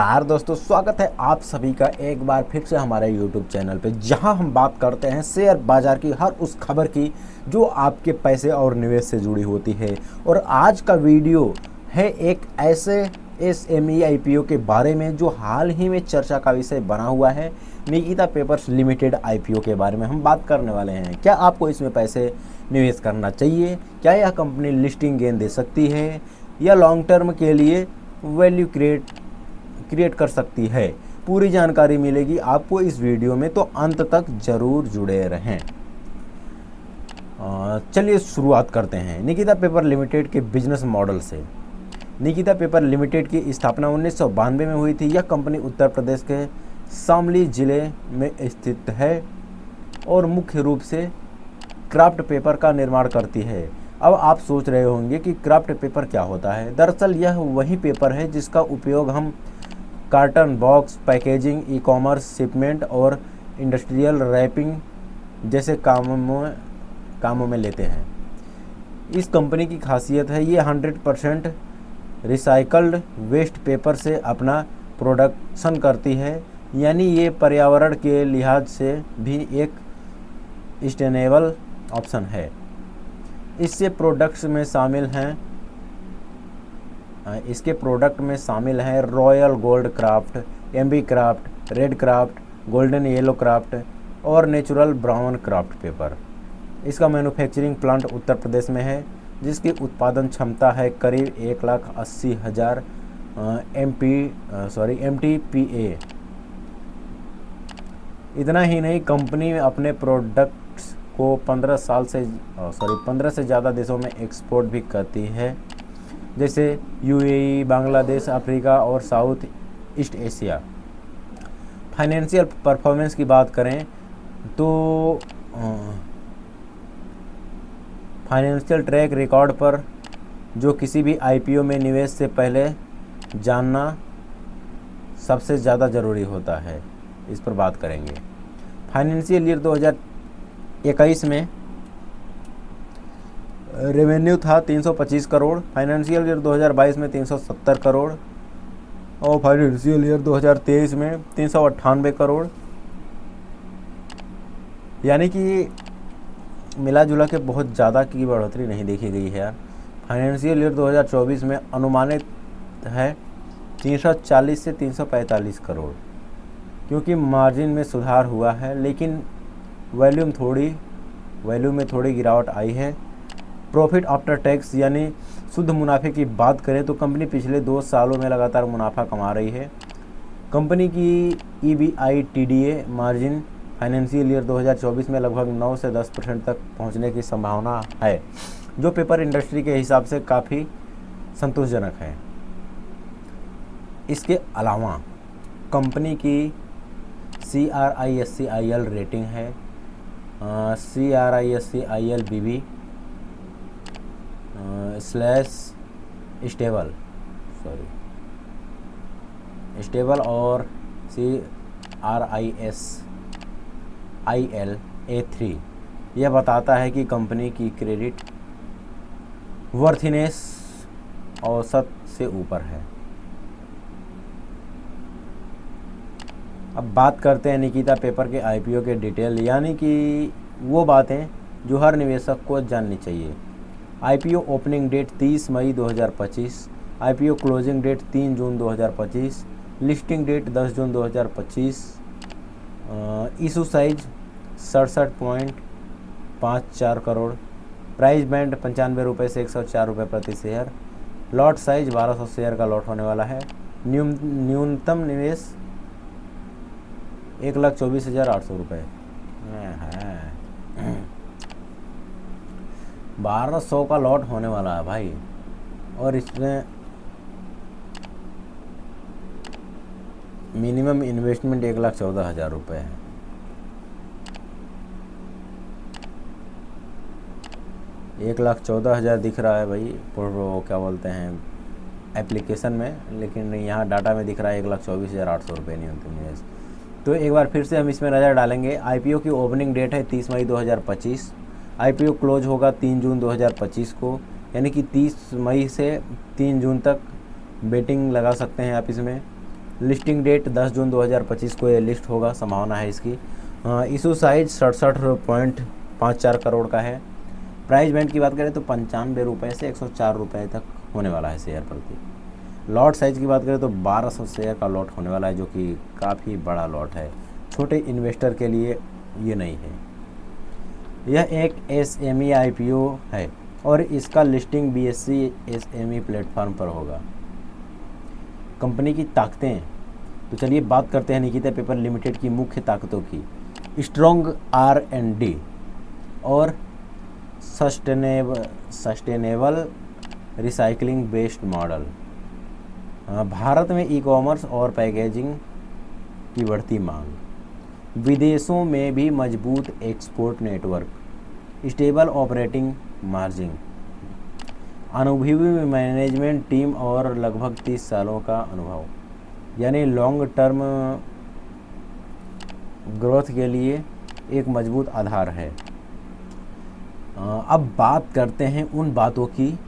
यार दोस्तों, स्वागत है आप सभी का एक बार फिर से हमारे YouTube चैनल पे, जहां हम बात करते हैं शेयर बाजार की हर उस खबर की जो आपके पैसे और निवेश से जुड़ी होती है। और आज का वीडियो है एक ऐसे SME IPO के बारे में जो हाल ही में चर्चा का विषय बना हुआ है। निकिता पेपर्स लिमिटेड IPO के बारे में हम बात करने वाले हैं। क्या आपको इसमें पैसे निवेश करना चाहिए? क्या यह कंपनी लिस्टिंग गेन दे सकती है या लॉन्ग टर्म के लिए वैल्यू क्रिएट कर सकती है? पूरी जानकारी मिलेगी आपको इस वीडियो में, तो अंत तक जरूर जुड़े रहें। चलिए शुरुआत करते हैं निकिता पेपर लिमिटेड के बिजनेस मॉडल से। निकिता पेपर लिमिटेड की स्थापना 1992 में हुई थी। यह कंपनी उत्तर प्रदेश के शामली जिले में स्थित है और मुख्य रूप से क्राफ्ट पेपर का निर्माण करती है। अब आप सोच रहे होंगे कि क्राफ्ट पेपर क्या होता है। दरअसल यह वही पेपर है जिसका उपयोग हम carton, box, packaging, e-commerce, shipment और इंडस्ट्रियल रैपिंग जैसे कामों में लेते हैं। इस कंपनी की खासियत है ये 100% रिसाइकल्ड वेस्ट पेपर से अपना प्रोडक्शन करती है, यानी ये पर्यावरण के लिहाज से भी एक सस्टेनेबल ऑप्शन है। इसके प्रोडक्ट में शामिल हैं royal gold craft, MB craft, red craft, golden yellow craft और नेचुरल ब्राउन क्राफ्ट पेपर। इसका मैन्युफैक्चरिंग प्लांट उत्तर प्रदेश में है, जिसकी उत्पादन क्षमता है करीब 1,80,000 MTPA। इतना ही नहीं, कंपनी अपने प्रोडक्ट्स को 15 से ज़्यादा देशों में एक्सपोर्ट भी करती है, जैसे UAE, बांग्लादेश, अफ्रीका और south east Asia. Financial performance की बात करें तो फाइनेंशियल ट्रैक रिकॉर्ड पर जो किसी भी IPO में निवेश से पहले जानना सबसे ज़्यादा ज़रूरी होता है, इस पर बात करेंगे। फाइनेंशियल ईयर 2021 में रेवेन्यू था 325 करोड़, फाइनेंशियल ईयर 2022 में 370 करोड़ और फाइनेंशियल ईयर 2023 में 398 करोड़, यानी कि मिला जुला के बहुत ज़्यादा की बढ़ोतरी नहीं देखी गई है यार। फाइनेंशियल ईयर 2024 में अनुमानित है 340 से 345 करोड़, क्योंकि मार्जिन में सुधार हुआ है, लेकिन वैल्यू में थोड़ी गिरावट आई है। प्रॉफिट आफ्टर टैक्स यानी शुद्ध मुनाफे की बात करें तो कंपनी पिछले 2 सालों में लगातार मुनाफा कमा रही है। कंपनी की EBITDA मार्जिन फाइनेंशियल ईयर 2024 में लगभग 9 से 10% तक पहुंचने की संभावना है, जो पेपर इंडस्ट्री के हिसाब से काफ़ी संतोषजनक है। इसके अलावा कंपनी की CRISCIL रेटिंग है, CRISCIL BB स्टेबल और CRISIL A3। यह बताता है कि कंपनी की क्रेडिट वर्थीनेस औसत से ऊपर है। अब बात करते हैं निकिता पेपर के IPO के डिटेल, यानी कि वो बातें जो हर निवेशक को जाननी चाहिए। IPO ओपनिंग डेट 30 मई 2025, IPO क्लोजिंग डेट 3 जून 2025, लिस्टिंग डेट 10 जून 2025, issue size 67.54 crore, price band 95 रुपये से 104 रुपये प्रति शेयर, लॉट साइज 1200 शेयर का लॉट होने वाला है। न्यूनतम निवेश 1,24,800 रुपये है। 1200 का लॉट होने वाला है भाई, और इसमें मिनिमम इन्वेस्टमेंट 1,14,000 रुपये है। एक 1,14,000 दिख रहा है भाई, क्या बोलते हैं एप्लीकेशन में, लेकिन यहाँ डाटा में दिख रहा है 1,24,800 रुपये न्यूनतम निवेश। तो एक बार फिर से हम इसमें नज़र डालेंगे। IPO की ओपनिंग डेट है 30 मई 2025, IPO क्लोज होगा 3 जून 2025 को, यानी कि 30 मई से 3 जून तक बेटिंग लगा सकते हैं आप इसमें। लिस्टिंग डेट 10 जून 2025 को ये लिस्ट होगा, संभावना है इसकी। इशू साइज 67.54 करोड़ का है। प्राइस बैंड की बात करें तो 95 रुपये से 104 रुपये तक होने वाला है शेयर प्रति। लॉट साइज़ की बात करें तो 1200 शेयर का लॉट होने वाला है, जो कि काफ़ी बड़ा लॉट है, छोटे इन्वेस्टर के लिए ये नहीं है। यह एक SME IPO है और इसका लिस्टिंग BSE SME प्लेटफॉर्म पर होगा। कंपनी की ताकतें, तो चलिए बात करते हैं निकिता पेपर लिमिटेड की मुख्य ताकतों की। स्ट्रॉन्ग R&D और sustainable recycling based model. Bharat में ई-कॉमर्स और पैकेजिंग की बढ़ती मांग। विदेशों में भी मजबूत export network. Stable operating margin. अनुभवी मैनेजमेंट टीम और लगभग 30 सालों का अनुभव, यानी लॉन्ग टर्म ग्रोथ के लिए एक मजबूत आधार है। अब बात करते हैं उन बातों की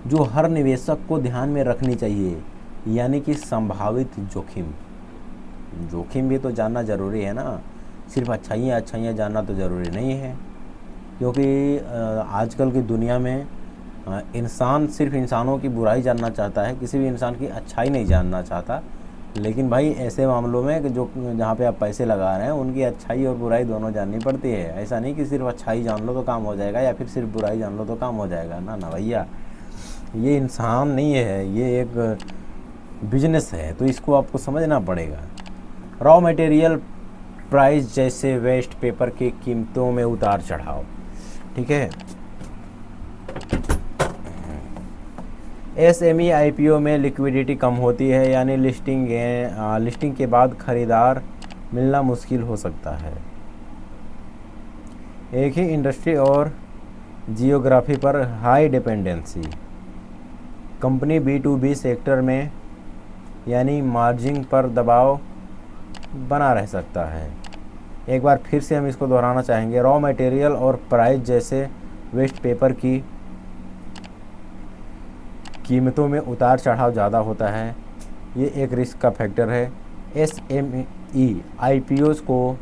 जो हर निवेशक को ध्यान में रखनी चाहिए, यानी कि संभावित जोखिम। जोखिम भी तो जानना ज़रूरी है ना, सिर्फ अच्छाइयाँ जानना तो ज़रूरी नहीं है, क्योंकि आजकल की दुनिया में इंसान सिर्फ इंसानों की बुराई जानना चाहता है, किसी भी इंसान की अच्छाई नहीं जानना चाहता। लेकिन भाई ऐसे मामलों में कि जो जहाँ पे आप पैसे लगा रहे हैं उनकी अच्छाई और बुराई दोनों जाननी पड़ती है। ऐसा नहीं कि सिर्फ अच्छाई जान लो तो काम हो जाएगा या फिर सिर्फ बुराई जान लो तो काम हो जाएगा, ना ना भैया, ये इंसान नहीं है, ये एक बिजनेस है, तो इसको आपको समझना पड़ेगा। रॉ मटेरियल प्राइस जैसे वेस्ट पेपर की कीमतों में उतार चढ़ाव, ठीक है। SME IPO में लिक्विडिटी कम होती है, यानी लिस्टिंग के बाद खरीदार मिलना मुश्किल हो सकता है। एक ही इंडस्ट्री और जियोग्राफी पर high dependency. Company B2B sector में यानी मार्जिन पर दबाव बना रह सकता है। एक बार फिर से हम इसको दोहराना चाहेंगे, रॉ मटेरियल और प्राइस जैसे वेस्ट पेपर की कीमतों में उतार चढ़ाव ज़्यादा होता है, ये एक रिस्क का फैक्टर है। SME IPOs को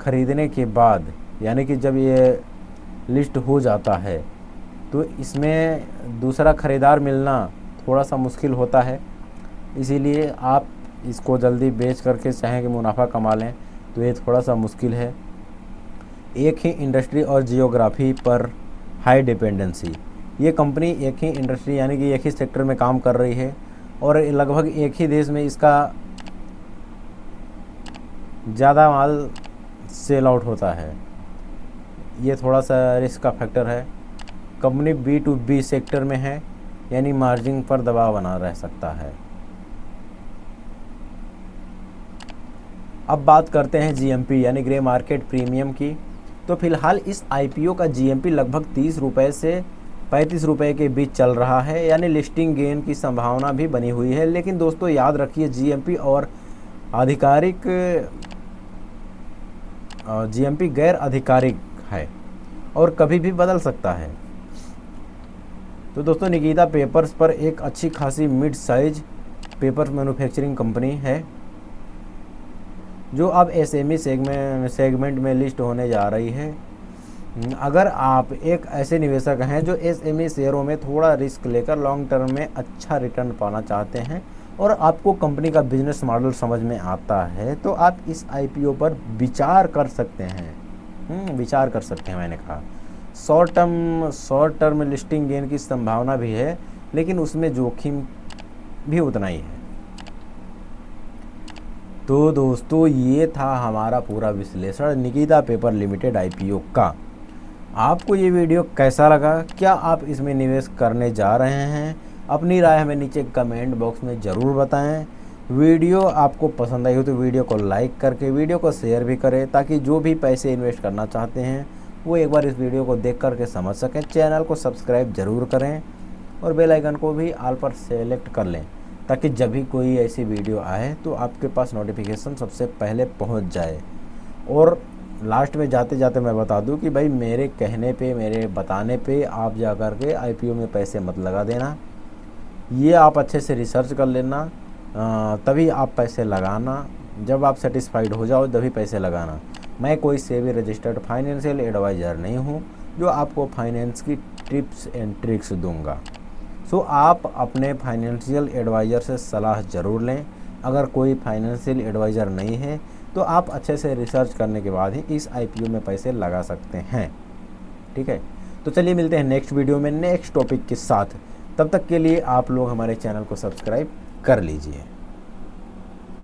खरीदने के बाद, यानी कि जब ये लिस्ट हो जाता है तो इसमें दूसरा ख़रीदार मिलना थोड़ा सा मुश्किल होता है, इसीलिए आप इसको जल्दी बेच करके चाहें कि मुनाफा कमा लें तो ये थोड़ा सा मुश्किल है। एक ही इंडस्ट्री और जियोग्राफी पर हाई डिपेंडेंसी। ये कंपनी एक ही इंडस्ट्री यानी कि एक ही सेक्टर में काम कर रही है और लगभग एक ही देश में इसका ज़्यादा माल सेल आउट होता है, ये थोड़ा सा रिस्क का फैक्टर है। कंपनी B2B सेक्टर में है, यानी मार्जिन पर दबाव बना रह सकता है। अब बात करते हैं GMP यानी ग्रे मार्केट प्रीमियम की। तो फिलहाल इस IPO का GMP लगभग 30 रुपये से 35 रुपये के बीच चल रहा है, यानी लिस्टिंग गेन की संभावना भी बनी हुई है। लेकिन दोस्तों याद रखिए GMP और आधिकारिक GMP गैर आधिकारिक है और कभी भी बदल सकता है। तो दोस्तों निकिता पेपर्स पर एक अच्छी खासी mid size paper manufacturing company है जो अब SME सेगमेंट में लिस्ट होने जा रही है। अगर आप एक ऐसे निवेशक हैं जो SME शेयरों में थोड़ा रिस्क लेकर लॉन्ग टर्म में अच्छा रिटर्न पाना चाहते हैं और आपको कंपनी का बिजनेस मॉडल समझ में आता है, तो आप इस IPO पर विचार कर सकते हैं। विचार कर सकते हैं, मैंने कहा। शॉर्ट टर्म लिस्टिंग गेन की संभावना भी है, लेकिन उसमें जोखिम भी उतना ही है। तो दोस्तों ये था हमारा पूरा विश्लेषण निकिता पेपर लिमिटेड IPO का। आपको ये वीडियो कैसा लगा? क्या आप इसमें निवेश करने जा रहे हैं? अपनी राय हमें नीचे कमेंट बॉक्स में ज़रूर बताएं। वीडियो आपको पसंद आई हो तो वीडियो को लाइक करके वीडियो को शेयर भी करें, ताकि जो भी पैसे इन्वेस्ट करना चाहते हैं वो एक बार इस वीडियो को देख करके समझ सकें। चैनल को सब्सक्राइब ज़रूर करें और बेल आइकन को भी ऑल पर सेलेक्ट कर लें, ताकि जब भी कोई ऐसी वीडियो आए तो आपके पास नोटिफिकेशन सबसे पहले पहुंच जाए। और लास्ट में जाते जाते मैं बता दूं कि भाई मेरे कहने पे, मेरे बताने पे आप जा कर के IPO में पैसे मत लगा देना। ये आप अच्छे से रिसर्च कर लेना, तभी आप पैसे लगाना। जब आप सेटिस्फाइड हो जाओ तभी पैसे लगाना। मैं कोई सेबी रजिस्टर्ड फाइनेंशियल एडवाइज़र नहीं हूँ जो आपको फाइनेंस की टिप्स एंड ट्रिक्स दूंगा। सो आप अपने फाइनेंशियल एडवाइज़र से सलाह ज़रूर लें। अगर कोई फाइनेंशियल एडवाइज़र नहीं है तो आप अच्छे से रिसर्च करने के बाद ही इस IPO में पैसे लगा सकते हैं। ठीक है, तो चलिए मिलते हैं नेक्स्ट वीडियो में नेक्स्ट टॉपिक के साथ। तब तक के लिए आप लोग हमारे चैनल को सब्सक्राइब कर लीजिए।